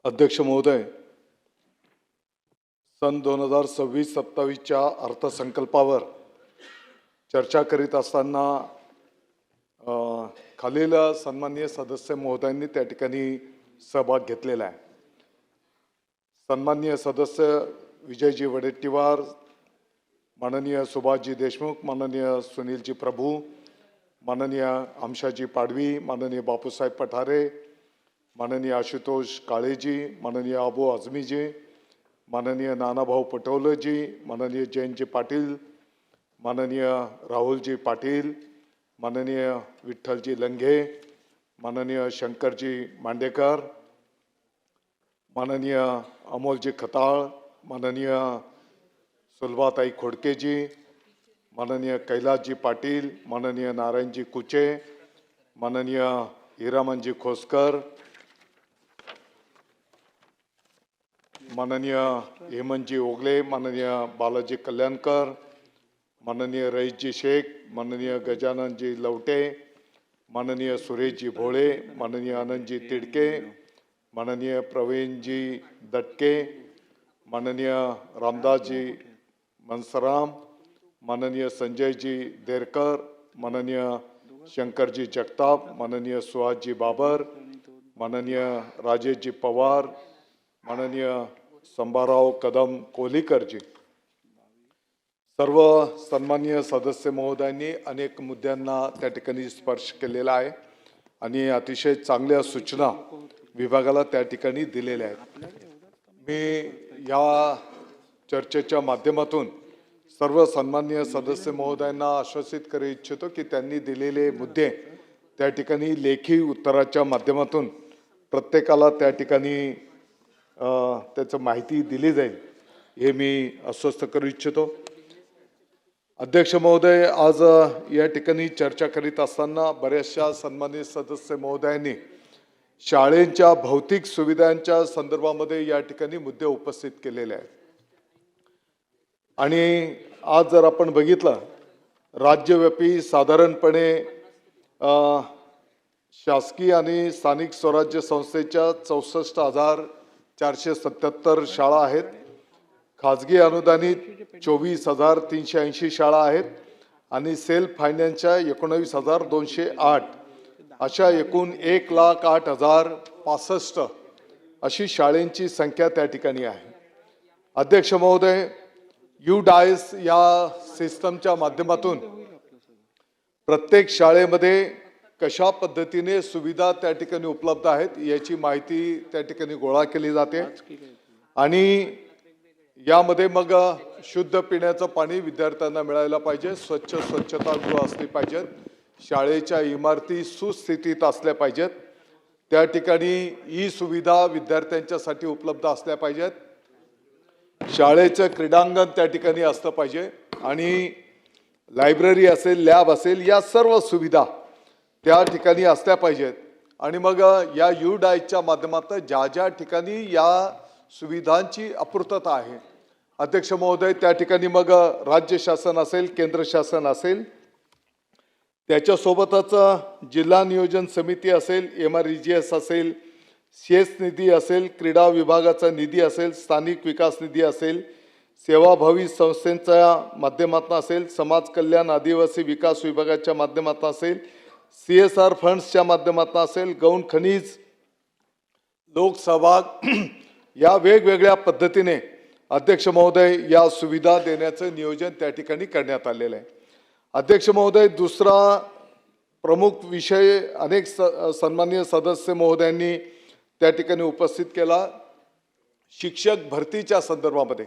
अध्यक्ष महोदय, सन 2026-27च्या अर्थसंकल्पावर चर्चा करीत असताना खालील सन्माननीय सदस्य महोदयांनी त्या ठिकाणी सहभाग घेतलेला आहे। सन्माननीय सदस्य विजयजी वडेट्टीवार, माननीय सुभाषजी देशमुख, माननीय सुनीलजी प्रभू, माननीय आमशाजी पाडवी, माननीय बापूसाहेब पठारे, माननीय आशुतोष काळेजी, माननीय अबू आझमीजी, माननीय नानाभाऊ पटोलेजी, माननीय जयंतजी पाटील, माननीय राहुलजी पाटील, माननीय विठ्ठलजी लंघे, माननीय शंकरजी मांडेकर, माननीय अमोलजी खताळ, माननीय सुलभाताई खोडकेजी, माननीय कैलासजी पाटील, माननीय नारायणजी कुचे, माननीय हिरामनजी खोसकर, माननीय हेमंतजी ओगले, माननीय बालाजी कल्याणकर, माननीय रईसजी शेख, माननीय गजाननजी लवटे, माननीय सुरेशजी भोळे, माननीय आनंदजी तिडके, माननीय प्रवीणजी दटके, माननीय रामदासजी मनसराम, माननीय संजयजी देरकर, माननीय शंकरजी जगताप, माननीय सुहासजी बाबर, माननीय राजेशजी पवार, माननीय संभाराव कदम कोहलीकरजी, सर्व सन्माननीय सदस्य महोदयांनी अनेक मुद्द्यांना त्या ठिकाणी स्पर्श केलेला आहे आणि अतिशय चांगल्या सूचना विभागाला त्या ठिकाणी दिलेल्या आहेत। मी या चर्चेच्या माध्यमातून सर्व सन्माननीय सदस्य महोदयांना आश्वासित करू इच्छितो की त्यांनी दिलेले मुद्दे त्या ठिकाणी लेखी उत्तराच्या माध्यमातून प्रत्येकाला त्या ठिकाणी त्याची माहिती दिली जाईल हे मी आश्वस्त करू इच्छितो। अध्यक्ष महोदय, आज या ठिकाणी चर्चा करीत असताना बऱ्याचशा सन्मानित सदस्य महोदयांनी शाळेच्या भौतिक सुविधांच्या संदर्भामध्ये या ठिकाणी मुद्दे उपस्थित केलेले आहेत आणि आज जर आपण बघितलं राज्यव्यापी साधारणपणे शासकीय आणि स्थानिक स्वराज्य संस्थेच्या 64,477 शाळा आहेत, खाजगी अनुदानित 24,380 शाळा आहेत आणि सेल्फ फायनान्सच्या 19,208 अशा एकूण 1,08,065 अशी शाळांची संख्या त्या ठिकाणी आहे। अध्यक्ष महोदय, UDAIS या सिस्टमच्या माध्यमातून प्रत्येक शाळेमध्ये कशा पद्धतीने सुविधा त्या ठिकाणी उपलब्ध आहेत याची माहिती त्या ठिकाणी गोळा केली जाते आणि यामध्ये मग शुद्ध पिण्याचं पाणी विद्यार्थ्यांना मिळायला पाहिजे, स्वच्छतागृह असली पाहिजेत, शाळेच्या इमारती सुस्थितीत असल्या पाहिजेत, त्या ठिकाणी ही सुविधा विद्यार्थ्यांच्यासाठी उपलब्ध असल्या पाहिजेत, शाळेचं क्रीडांगण त्या ठिकाणी असलं पाहिजे आणि लायब्ररी असेल, लॅब असेल, या सर्व सुविधा त्या ठिकाणी असल्या पाहिजेत आणि मग या UDAISच्या माध्यमातून ज्या ठिकाणी या सुविधांची अपूर्तता आहे अध्यक्ष महोदय, त्या ठिकाणी मग राज्य शासन असेल, केंद्र शासन असेल, त्याच्यासोबतच जिल्हा नियोजन समिती असेल, MREGS असेल, CS निधी असेल, क्रीडा विभागाचा निधी असेल, स्थानिक विकास निधी असेल, सेवाभावी संस्थांच्या माध्यमातून असेल, समाज कल्याण आदिवासी विकास विभागाच्या माध्यमातून असेल, CSR फंड्सच्या माध्यमातून असेल, गौण खनिज, लोकसहभाग या वेगवेगळ्या पद्धतीने अध्यक्ष महोदय या सुविधा देण्याचं नियोजन त्या ठिकाणी करण्यात आलेलं आहे। अध्यक्ष महोदय, दुसरा प्रमुख विषय अनेक सन्माननीय सदस्य महोदयांनी त्या ठिकाणी उपस्थित केला, शिक्षक भरतीच्या संदर्भामध्ये।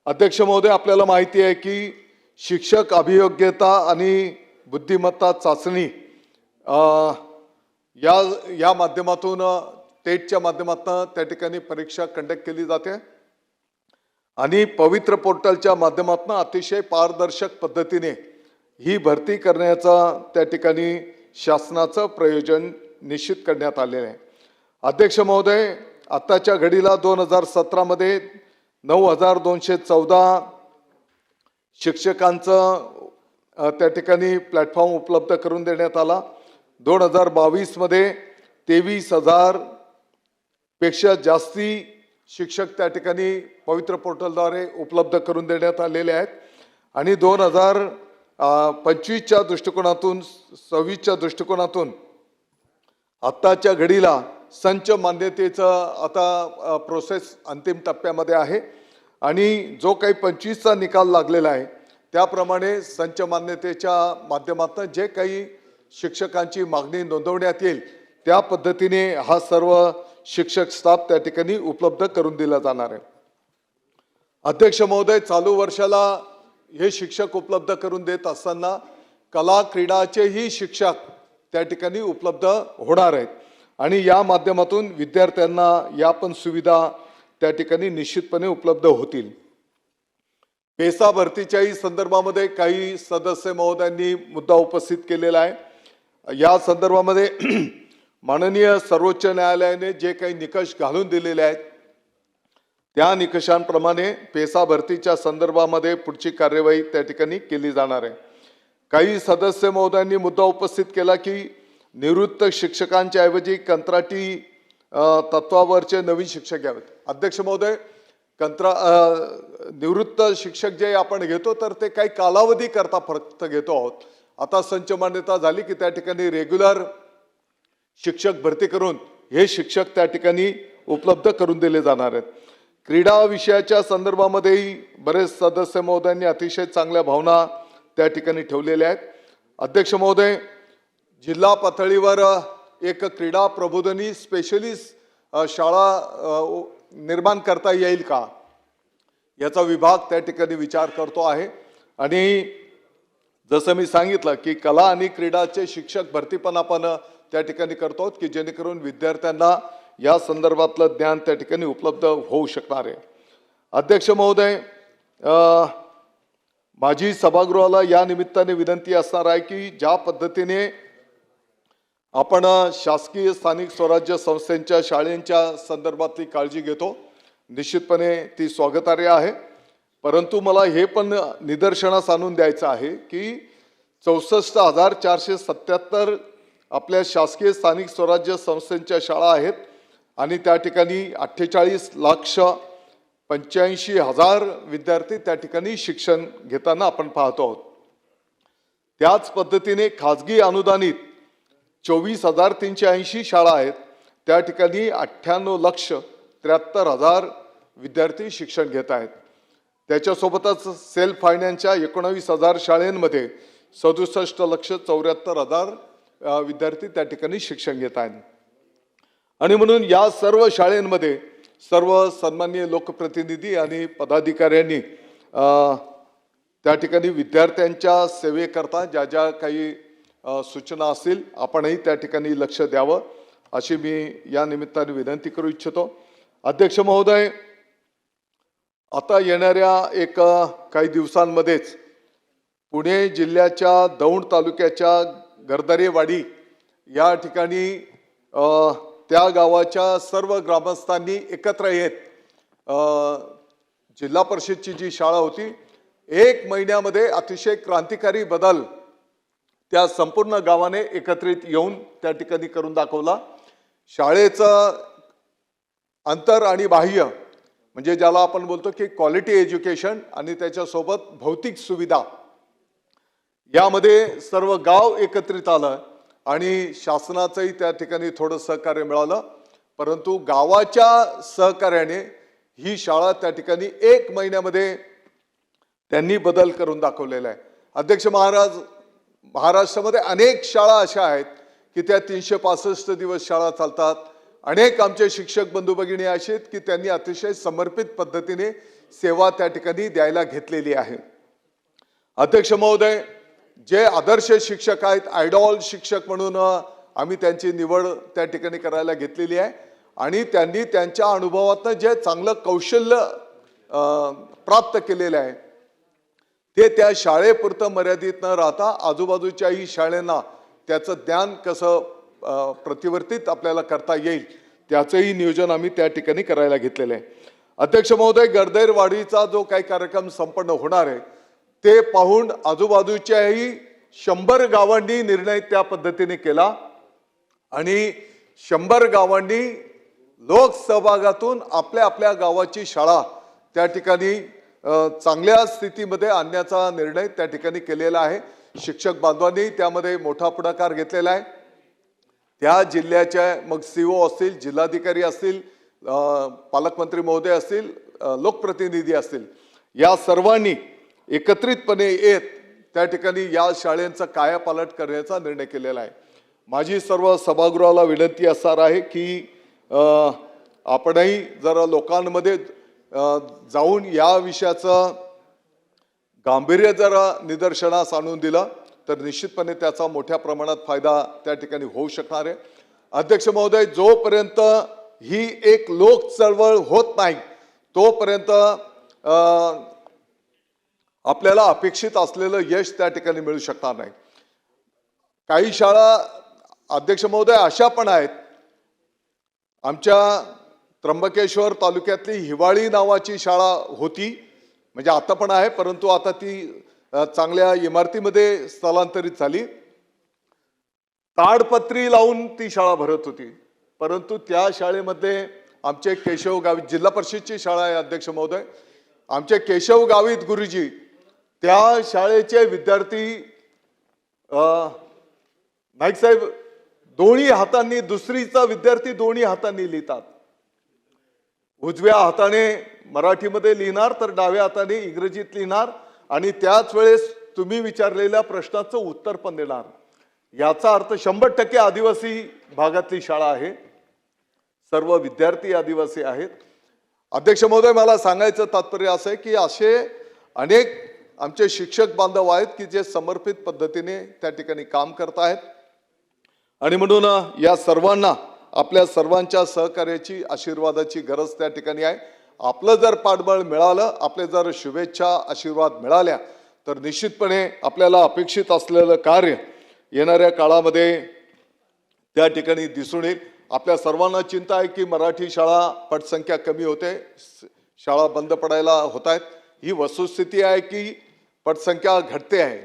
अध्यक्ष महोदय, आपल्याला माहिती आहे की शिक्षक अभियोग्यता आणि बुद्धिमत्ता चाचणी या माध्यमातून टेटच्या माध्यमातून त्या ठिकाणी परीक्षा कंडक्ट केली जाते आणि पवित्र पोर्टलच्या माध्यमातून अतिशय पारदर्शक पद्धतीने ही भरती करण्याचा त्या ठिकाणी शासनाचं प्रयोजन निश्चित करण्यात आलेलं आहे। अध्यक्ष महोदय, आताच्या घडीला 2017 मध्ये 9,214 शिक्षकांचं त्या ठिकाणी प्लॅटफॉर्म उपलब्ध करून देण्यात आला। 2022 मध्ये 23,000 पेक्षा जास्ती शिक्षक त्या ठिकाणी पवित्र पोर्टलद्वारे उपलब्ध करून देण्यात आलेले आहेत आणि 2025च्या दृष्टिकोनातून 26च्या दृष्टिकोनातून आत्ताच्या घडीला संच मान्यतेचं आता प्रोसेस अंतिम टप्प्यामध्ये आहे आणि जो काही 25चा निकाल लागलेला आहे त्याप्रमाणे संच मान्यतेच्या माध्यमातून जे काही शिक्षकांची मागणी नोंदवण्यात येईल त्या पद्धतीने हा सर्व शिक्षक स्टाफ त्या ठिकाणी उपलब्ध करून दिला जाणार आहे. अध्यक्ष महोदय, चालू वर्षाला हे शिक्षक उपलब्ध करून देत असताना कला क्रीडाचेही शिक्षक त्या ठिकाणी उपलब्ध होणार आहेत आणि या माध्यमातून विद्यार्थ्यांना या पण सुविधा त्या ठिकाणी निश्चितपणे उपलब्ध होतील. पेसा भरतीच्याही संदर्भामध्ये काही सदस्य महोदयांनी मुद्दा उपस्थित केलेला आहे. या संदर्भामध्ये माननीय सर्वोच्च न्यायालयाने जे काही निकष घालून दिलेले आहेत त्या निकषांप्रमाणे पेसा भरतीच्या संदर्भामध्ये पुढची कार्यवाही त्या ठिकाणी केली जाणार आहे. काही सदस्य महोदयांनी मुद्दा उपस्थित केला की निवृत्त शिक्षकांच्या ऐवजी कंत्राटी तत्वावरचे नवीन शिक्षक घ्यावेत. अध्यक्ष महोदय, निवृत्त शिक्षक जे आपण घेतो तर ते काही कालावधी करता फक्त घेतो आहोत. आता संच मान्यता झाली की त्या ठिकाणी रेग्युलर शिक्षक भरती करून हे शिक्षक त्या ठिकाणी उपलब्ध करून दिले जाणार आहेत. क्रीडा विषयाच्या संदर्भामध्येही बरेच सदस्य महोदयांनी अतिशय चांगल्या भावना त्या ठिकाणी ठेवलेल्या आहेत. अध्यक्ष महोदय, जिल्हा पातळीवर एक क्रीडा प्रबोधिनी स्पेशलिस्ट शाळा निर्माण करता येईल का याचा विभाग त्या ठिकाणी विचार करतो आहे आणि जसं मी सांगितलं की कला आणि क्रीडाचे शिक्षक भरती पण आपण त्या ठिकाणी करतो की जेणेकरून विद्यार्थ्यांना या संदर्भातलं ज्ञान त्या ठिकाणी उपलब्ध होऊ शकणार आहे. अध्यक्ष महोदय, माझी सभागृहाला या निमित्ताने विनंती असणार आहे की ज्या पद्धतीने आपण शासकीय स्थानिक स्वराज्य संस्थांच्या शाळांच्या संदर्भातली काळजी घेतो निश्चितपणे ती स्वागतार्ह आहे. परंतु मला हे पण निदर्शनास आणून द्यायचं आहे की 64,477 आपल्या शासकीय स्थानिक स्वराज्य संस्थांच्या शाळा आहेत आणि त्या ठिकाणी 48,85,000 विद्यार्थी त्या ठिकाणी शिक्षण घेताना आपण पाहतो आहोत. त्याच पद्धतीने खाजगी अनुदानित 24,380 शाळा आहेत. त्या ठिकाणी 98,73,000 विद्यार्थी शिक्षण घेत आहेत. त्याच्यासोबतच सेल्फ फायनान्सच्या 19,000 शाळांमध्ये 67,74,000 विद्यार्थी त्या ठिकाणी शिक्षण घेत आहेत. आणि म्हणून या सर्व शाळांमध्ये सर्व सन्माननीय लोकप्रतिनिधी आणि पदाधिकाऱ्यांनी त्या ठिकाणी विद्यार्थ्यांच्या सेवेकरता ज्या ज्या काही सूचना असतील आपणही त्या ठिकाणी लक्ष द्यावं अशी मी या निमित्ताने विनंती करू इच्छितो. अध्यक्ष महोदय, आता येणाऱ्या काही दिवसांमध्येच पुणे जिल्ह्याच्या दौंड तालुक्याच्या गर्दरेवाडी या ठिकाणी त्या गावाच्या सर्व ग्रामस्थांनी एकत्र येत जिल्हा परिषदची जी शाळा होती 1 महिन्यामध्ये अतिशय क्रांतिकारी बदल त्या संपूर्ण गावाने एकत्रित येऊन त्या ठिकाणी करून दाखवला. शाळेचं अंतर आणि बाह्य म्हणजे ज्याला आपण बोलतो की क्वालिटी एज्युकेशन आणि त्याच्यासोबत भौतिक सुविधा यामध्ये सर्व गाव एकत्रित आलं आणि शासनाचंही त्या ठिकाणी थोडं सहकार्य मिळालं. परंतु गावाच्या सहकार्याने ही शाळा त्या ठिकाणी 1 महिन्यामध्ये त्यांनी बदल करून दाखवलेला आहे. अध्यक्ष महाराष्ट्रामध्ये अनेक शाळा अशा आहेत की त्या 365 दिवस शाळा चालतात. अनेक आमचे शिक्षक बंधू भगिनी असे आहेत की त्यांनी अतिशय समर्पित पद्धतीने सेवा त्या ठिकाणी द्यायला घेतलेली आहे. अध्यक्ष महोदय, जे आदर्श शिक्षक आहेत, आयडॉल शिक्षक म्हणून आम्ही त्यांची निवड त्या ठिकाणी करायला घेतलेली आहे आणि त्यांनी त्यांच्या अनुभवातनं जे चांगलं कौशल्य प्राप्त केलेलं आहे ते त्या शाळेपुरतं मर्यादित न राहता आजूबाजूच्याही शाळांना त्याचं ज्ञान कसं प्रतिवर्तित आपल्याला करता येईल त्याचंही नियोजन आम्ही त्या ठिकाणी करायला घेतलेलं आहे. अध्यक्ष महोदय, गर्दरवाडीचा जो काही कार्यक्रम संपन्न होणार आहे ते पाहून आजूबाजूच्याही 100 गावांनी निर्णय त्या पद्धतीने केला आणि 100 गावांनी लोकसहभागातून आपल्या आपल्या गावाची शाळा त्या ठिकाणी चांगल्या स्थितीमध्ये आणण्याचा निर्णय त्या ठिकाणी केलेला आहे। शिक्षक बांधवांनी त्यामध्ये मोठा पुढाकार घेतलेला आहे। त्या जिल्ह्याच्या मग सीओ असतील, जिल्हाधिकारी असतील, पालकमंत्री महोदय असतील, लोकप्रतिनिधी असतील, या सर्वांनी एकत्रितपणे येत त्या ठिकाणी या शाळेंचा कायापालट करण्याचा निर्णय केलेला आहे। माझी सर्व सभागृहाला विनंती असणार आहे की आपणही जरा लोकांमध्ये जाऊन या विषयाचं गांभीर्य जरा निदर्शनास आणून दिलं तर निश्चितपणे त्याचा मोठ्या प्रमाणात फायदा त्या ठिकाणी होऊ शकणार आहे। अध्यक्ष महोदय, जोपर्यंत ही एक लोक चळवळ होत नाही तोपर्यंत आपल्याला अपेक्षित असलेलं यश त्या ठिकाणी मिळू शकणार नाही। काही शाळा अध्यक्ष महोदय अशा पण आहेत, आमच्या त्र्यंबकेश्वर तालुक्यातली हिवाळी नावाची शाळा होती, म्हणजे आता पण आहे, परंतु आता ती चांगल्या इमारतीमध्ये स्थलांतरित झाली। ताडपत्री लावून ती शाळा भरत होती, परंतु त्या शाळेमध्ये आमचे केशव गावित, जिल्हा परिषदची शाळा आहे अध्यक्ष महोदय, आमचे केशव गावित गुरुजी त्या शाळेचे विद्यार्थी नाईक साहेब दोन्ही हातांनी, दुसरीचा विद्यार्थी दोन्ही हातांनी लिहितात। उजव्या हाताने मराठीमध्ये लिहिणार तर डाव्या हाताने इंग्रजीत लिहिणार आणि त्याच वेळेस तुम्ही विचारलेल्या प्रश्नाचं उत्तर पण देणार। याचा अर्थ 100% आदिवासी भागातली शाळा आहे, सर्व विद्यार्थी आदिवासी आहेत। अध्यक्ष महोदय, मला सांगायचं तात्पर्य असं आहे की असे अनेक आमचे शिक्षक बांधव आहेत की जे समर्पित पद्धतीने त्या ठिकाणी काम करत आहेत आणि म्हणून या सर्वांना आपल्या सर्वांच्या सहकार्याची, आशीर्वादाची गरज त्या ठिकाणी आहे। आपलं जर पाठबळ मिळालं, आपले जर शुभेच्छा, आशीर्वाद मिळाल्या तर निश्चितपणे आपल्याला अपेक्षित असलेलं कार्य येणाऱ्या काळामध्ये त्या ठिकाणी दिसून येईल। आपल्या सर्वांना चिंता आहे की मराठी शाळा पटसंख्या कमी होते, शाळा बंद पडायला होत आहेत। ही वस्तुस्थिती आहे की पटसंख्या घटते आहे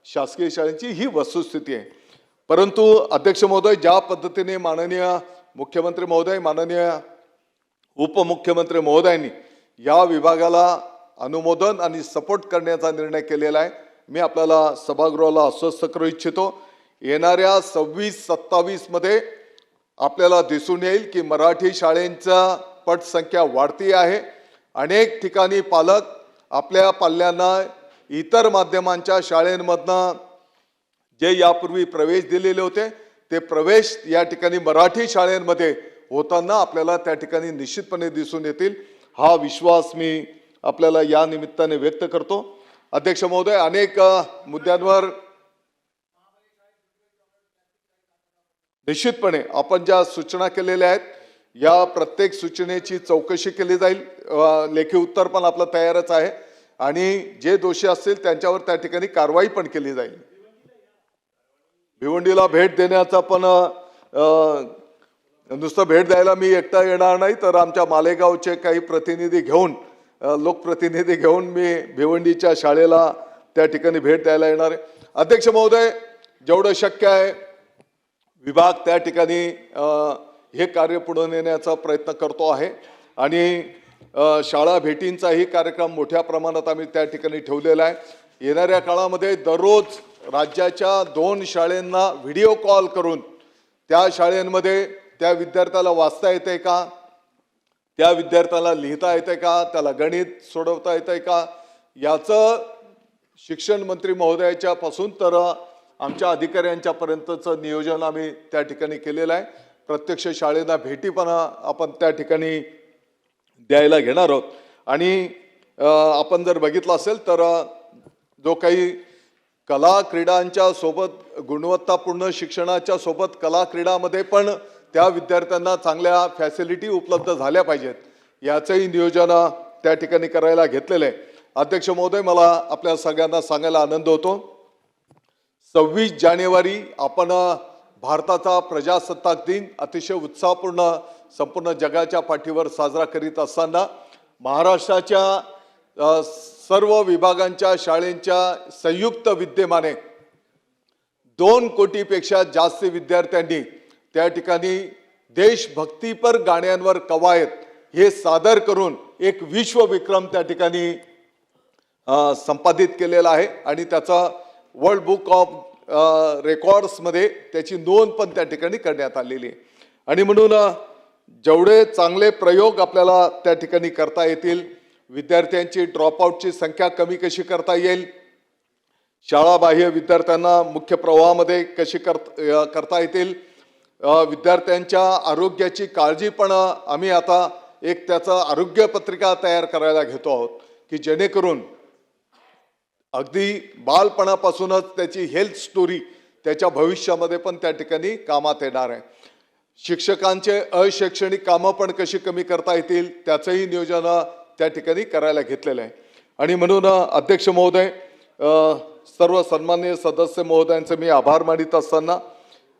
शासकीय शाळांची, ही वस्तुस्थिती आहे। परंतु अध्यक्ष महोदय, ज्या पद्धतीने माननीय मुख्यमंत्री महोदय, माननीय उपमुख्यमंत्री महोदयांनी या विभागाला अनुमोदन आणि सपोर्ट करण्याचा निर्णय केलेला आहे, मी आपल्याला सभागृहाला आश्वस्त करू इच्छितो। येणाऱ्या 26-27 मध्ये आपल्याला दिसून येईल की मराठी शाळेंचा पटसंख्या वाढती आहे। अनेक ठिकाणी पालक आपल्या पाल्यांना इतर माध्यमांच्या शाळेंमधनं जे यापूर्वी प्रवेश दिलेले होते ते प्रवेश या ठिकाणी मराठी शाळेंमध्ये होताना आपल्याला त्या ठिकाणी निश्चितपणे दिसून येतील, हा विश्वास मी आपल्याला या निमित्ताने व्यक्त करतो। अध्यक्ष महोदय, अनेक मुद्द्यांवर निश्चितपणे आपण ज्या सूचना केलेल्या आहेत या प्रत्येक सूचनेची चौकशी केली जाईल, लेखी उत्तर पण आपलं तयारच आहे आणि जे दोषी असतील त्यांच्यावर त्या ठिकाणी कारवाई पण केली जाईल। भिवंडीला भेट देण्याचा पण नुसतं भेट द्यायला मी एकटा येणार नाही, तर आमच्या मालेगावचे काही प्रतिनिधी घेऊन, लोकप्रतिनिधी घेऊन मी भिवंडीच्या शाळेला त्या ठिकाणी भेट द्यायला येणार आहे। अध्यक्ष महोदय, जेवढं शक्य आहे विभाग त्या ठिकाणी हे कार्य पुढे नेण्याचा प्रयत्न करतो आहे आणि शाळा भेटींचाही कार्यक्रम मोठ्या प्रमाणात आम्ही त्या ठिकाणी ठेवलेला आहे। येणाऱ्या काळामध्ये दररोज राज्याच्या 2 शाळांना व्हिडिओ कॉल करून त्या शाळांमध्ये त्या विद्यार्थ्याला वाचता येते का, त्या विद्यार्थ्याला लिहिता येते का, त्याला गणित सोडवता येते का, याचं शिक्षण मंत्री महोदयाच्या पासून तर आमच्या अधिकाऱ्यांच्यापर्यंतचं नियोजन आम्ही त्या ठिकाणी केलेलं आहे। प्रत्यक्ष शाळेला भेटी पण आपण त्या ठिकाणी द्यायला घेणार आहोत आणि आपण जर बघितलं असेल तर जो काही कला क्रीडांच्या सोबत गुणवत्तापूर्ण शिक्षणाच्या सोबत कला क्रीडामध्ये पण त्या विद्यार्थ्यांना चांगल्या फॅसिलिटी उपलब्ध झाल्या पाहिजेत, याचंही नियोजन त्या ठिकाणी करायला घेतलेलं आहे। अध्यक्ष महोदय, मला आपल्या सगळ्यांना सांगायला आनंद होतो, 26 जानेवारी आपण भारताचा प्रजासत्ताक दिन अतिशय उत्साहपूर्ण संपूर्ण जगाच्या पाठीवर साजरा करीत असताना महाराष्ट्राच्या सर्व विभागांच्या शाळेंच्या संयुक्त विद्यमाने 2 कोटीपेक्षा जास्त विद्यार्थ्यांनी त्या ठिकाणी देशभक्तीपर गाण्यांवर कवायत हे सादर करून एक विश्वविक्रम त्या ठिकाणी संपादित केलेला आहे आणि त्याचा वर्ल्ड बुक ऑफ रेकॉर्ड्समध्ये त्याची नोंद पण त्या ठिकाणी करण्यात आलेली आहे. आणि म्हणून जेवढे चांगले प्रयोग आपल्याला त्या ठिकाणी करता येतील, विद्यार्थ्यांची ड्रॉपआउटची संख्या कमी कशी करता येईल, शाळाबाह्य विद्यार्थ्यांना मुख्य प्रवाहामध्ये कशी करता येतील, विद्यार्थ्यांच्या आरोग्याची काळजी पण आम्ही आता एक त्याचा आरोग्य पत्रिका तयार करायला घेतो आहोत की जेणेकरून अगदी बालपणापासूनच त्याची हेल्थ स्टोरी त्याच्या भविष्यामध्ये पण त्या ठिकाणी कामात येणार आहे. शिक्षकांचे अशैक्षणिक कामं पण कशी कमी करता येतील त्याचंही नियोजन त्या ठिकाणी करायला घेतलेलं आहे. आणि म्हणून अध्यक्ष महोदय, सर्व सन्माननीय सदस्य महोदयांचे मी आभार मानित असताना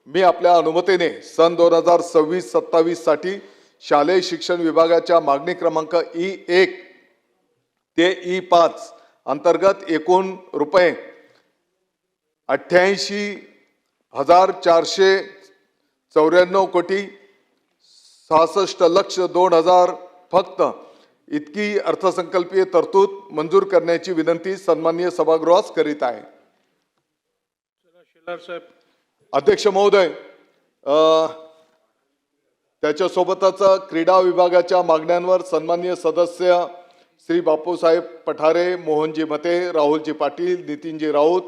मी आपल्या अनुमतीने सन 2026-27 साठी शालेय शिक्षण विभागाच्या मागणी क्रमांक E1 ते E5 अंतर्गत एकूण रुपये 88,494,66,02,000 फक्त इतकी अर्थसंकल्पीय तरतूद मंजूर करण्याची विनंती सन्माननीय सभागृहास करीत आहे. अध्यक्ष महोदय, त्याच्यासोबतच क्रीडा विभागाच्या मागण्यांवर सन्माननीय सदस्य श्री बापूसाहेब पठारे, मोहनजी मते, राहुलजी पाटील, नितीनजी राऊत,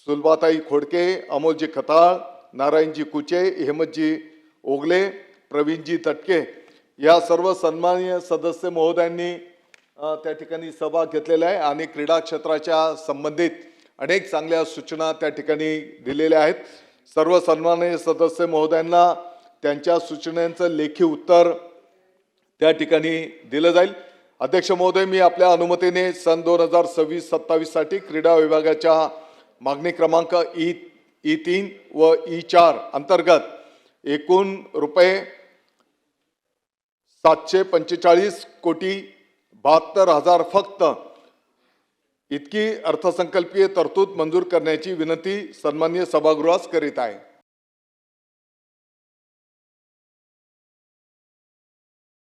सुलभाताई खोडके, अमोलजी खताळ, नारायणजी कुचे, हेमतजी ओगले, प्रवीणजी तटके या सर्व सन्माननीय सदस्य महोदयांनी त्या ठिकाणी सहभाग घेतलेला आहे आणि क्रीडा क्षेत्राच्या संबंधित अनेक चांगल्या सूचना त्या ठिकाणी दिलेल्या आहेत. सर्व सन्माननीय सदस्य महोदयांना त्यांच्या सूचनांचं लेखी उत्तर त्या ठिकाणी दिलं जाईल. अध्यक्ष महोदय, मी आपल्या अनुमतीने सन 2026-27 साठी क्रीडा विभागाच्या मागणी क्रमांक E3 व E4 अंतर्गत एकूण रुपये 745,72,000 फक्त इतकी अर्थसंकल्पीय तरतूद मंजूर करण्याची विनंती सन्माननीय सभागृहास करीत आहे.